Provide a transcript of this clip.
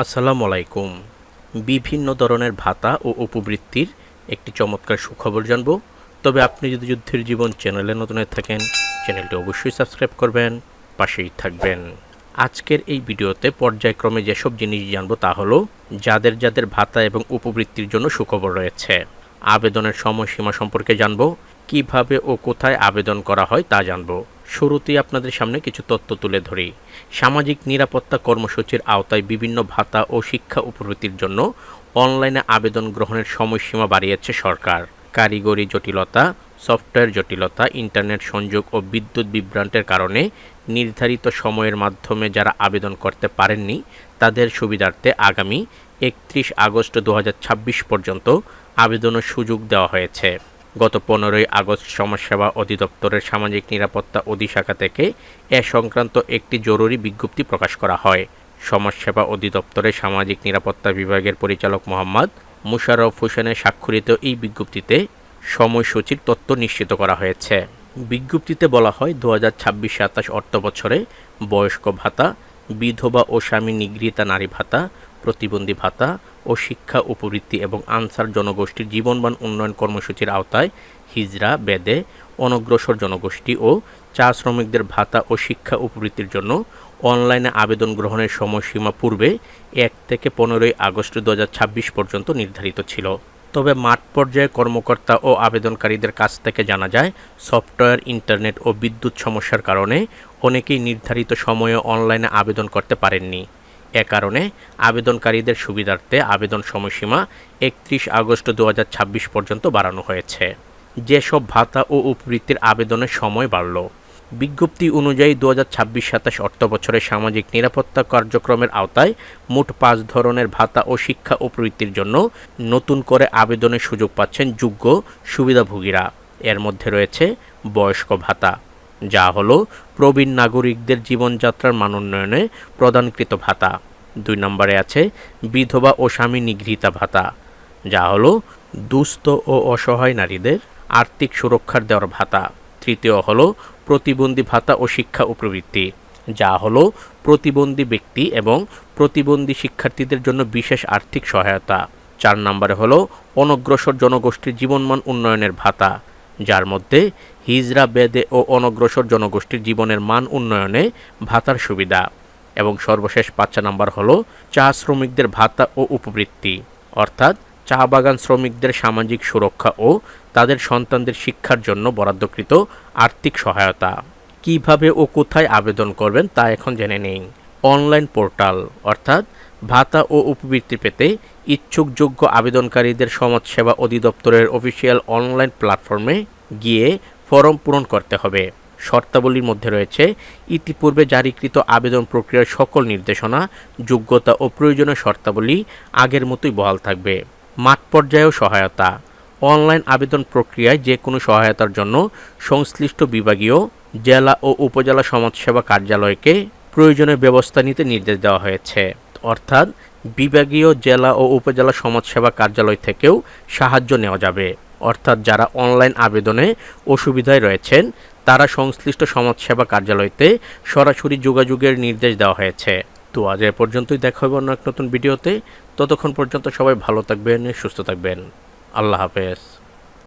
আসসালামু আলাইকুম। বিভিন্ন ধরনের ভাতা ও উপবৃত্তির একটি চমৎকার সুখবর জানব। তবে আপনি যদি যুদ্ধের জীবন চ্যানেলে নতুন হয়ে থাকেন, চ্যানেলটি অবশ্যই সাবস্ক্রাইব করবেন, পাশেই থাকবেন। আজকের এই ভিডিওতে পর্যায়ক্রমে যেসব জিনিস জানব তা হলো যাদের যাদের ভাতা এবং উপবৃত্তির জন্য সুখবর রয়েছে, আবেদনের সময়সীমা সম্পর্কে জানব, কিভাবে ও কোথায় আবেদন করা হয় তা জানব। শুরুতেই আপনাদের সামনে কিছু তথ্য তুলে ধরি। সামাজিক নিরাপত্তা কর্মসূচির আওতায় বিভিন্ন ভাতা ও শিক্ষা উপবৃত্তির জন্য অনলাইনে আবেদন গ্রহণের সময়সীমা বাড়িয়েছে সরকার। কারিগরি জটিলতা, সফটওয়্যার জটিলতা, ইন্টারনেট সংযোগ ও বিদ্যুৎ বিভ্রান্তের কারণে নির্ধারিত সময়ের মাধ্যমে যারা আবেদন করতে পারেননি তাদের সুবিধার্থে আগামী ৩১ আগস্ট ২০২৬ পর্যন্ত আবেদনের সুযোগ দেওয়া হয়েছে। গত ১৫ই আগস্ট সমাজসেবা অধিদপ্তরের সামাজিক নিরাপত্তা অধিশাখা থেকে এ সংক্রান্ত একটি জরুরি বিজ্ঞপ্তি প্রকাশ করা হয়। সমাজসেবা অধিদপ্তরের সামাজিক নিরাপত্তা বিভাগের পরিচালক মোহাম্মদ মুশাররফ হোসেনের স্বাক্ষরিত এই বিজ্ঞপ্তিতে সময়সূচির তথ্য নিশ্চিত করা হয়েছে। বিজ্ঞপ্তিতে বলা হয় ২০২৬-২৭ অর্থবছরে বয়স্ক ভাতা, বিধবা ও স্বামী নিগৃহীতা নারী ভাতা, প্রতিবন্ধী ভাতা ও শিক্ষা উপবৃত্তি এবং আনসার জনগোষ্ঠীর জীবনমান উন্নয়ন কর্মসূচির আওতায় হিজড়া, বেদে, অনগ্রসর জনগোষ্ঠী ও চা শ্রমিকদের ভাতা ও শিক্ষা উপবৃত্তির জন্য অনলাইনে আবেদন গ্রহণের সময়সীমা পূর্বে ১ থেকে ১৫ই আগস্ট ২০২৬ পর্যন্ত নির্ধারিত ছিল। তবে মাঠ পর্যায়ে কর্মকর্তা ও আবেদনকারীদের কাছ থেকে জানা যায়, সফটওয়্যার, ইন্টারনেট ও বিদ্যুৎ সমস্যার কারণে অনেকেই নির্ধারিত সময়ে অনলাইনে আবেদন করতে পারেননি। এ কারণে আবেদনকারীদের সুবিধার্থে আবেদন সময়সীমা ৩১ আগস্ট ২০২৬ পর্যন্ত বাড়ানো হয়েছে। যেসব ভাতা ও উপবৃত্তির আবেদনের সময় বাড়ল। বিজ্ঞপ্তি অনুযায়ী ২০২৬-২৭ অর্থবছরে সামাজিক নিরাপত্তা কার্যক্রমের আওতায় মোট ৫ ধরনের ভাতা ও শিক্ষা উপবৃত্তির জন্য নতুন করে আবেদনের সুযোগ পাচ্ছেন যোগ্য সুবিধাভোগীরা। এর মধ্যে রয়েছে বয়স্ক ভাতা, যা হলো প্রবীণ নাগরিকদের জীবনযাত্রার মান উন্নয়নে প্রদানকৃত ভাতা। ২ নম্বরে আছে বিধবা ও স্বামী নিগৃহীতা ভাতা, যা হলো দুস্থ ও অসহায় নারীদের আর্থিক সুরক্ষার দেওয়ার ভাতা। তৃতীয় হলো প্রতিবন্ধী ভাতা ও শিক্ষা উপবৃত্তি, যা হলো প্রতিবন্ধী ব্যক্তি এবং প্রতিবন্ধী শিক্ষার্থীদের জন্য বিশেষ আর্থিক সহায়তা। ৪ নম্বরে হলো অনগ্রসর জনগোষ্ঠীর জীবনমান উন্নয়নের ভাতা, যার মধ্যে হিজড়া, বেদে ও অনগ্রসর জনগোষ্ঠীর জীবনের মান উন্নয়নে ভাতার সুবিধা। এবং সর্বশেষ ৫ নম্বর হলো চা শ্রমিকদের ভাতা ও উপবৃত্তি, অর্থাৎ চা বাগান শ্রমিকদের সামাজিক সুরক্ষা ও তাদের সন্তানদের শিক্ষার জন্য বরাদ্দকৃত আর্থিক সহায়তা। কিভাবে ও কোথায় আবেদন করবেন তা এখন জেনে নেই। অনলাইন পোর্টাল, অর্থাৎ ভাতা ও উপবৃত্তি পেতে ইচ্ছুক যোগ্য আবেদনকারীদের সমাজসেবা অধিদপ্তরের অফিসিয়াল অনলাইন প্ল্যাটফর্মে গিয়ে ফরম পূরণ করতে হবে। শর্তাবলীর মধ্যে রয়েছে ইতিপূর্বে জারিকৃত আবেদন প্রক্রিয়ার সকল নির্দেশনা, যোগ্যতা ও প্রয়োজনীয় শর্তাবলী আগের মতোই বহাল থাকবে। মাঠ পর্যায়েও সহায়তা। অনলাইন আবেদন প্রক্রিয়ায় যে কোনো সহায়তার জন্য সংশ্লিষ্ট বিভাগীয়, জেলা ও উপজেলা সমাজসেবা কার্যালয়কে প্রয়োজনীয় ব্যবস্থা নিতে নির্দেশ দেওয়া হয়েছে। অর্থাৎ বিভাগীয়, জেলা ও উপজেলা সমাজসেবা কার্যালয় থেকেও সাহায্য নেওয়া যাবে। অর্থাৎ যারা অনলাইন আবেদনে অসুবিধায় রয়েছেন তারা সংশ্লিষ্ট সমাজসেবা কার্যালয়তে সরাসরি যোগাযোগের নির্দেশ দেওয়া হয়েছে। তো আজ এ পর্যন্তই, দেখা হবে অন্য এক নতুন ভিডিওতে। ততক্ষণ পর্যন্ত সবাই ভালো থাকবেন, সুস্থ থাকবেন। আল্লাহ হাফেজ।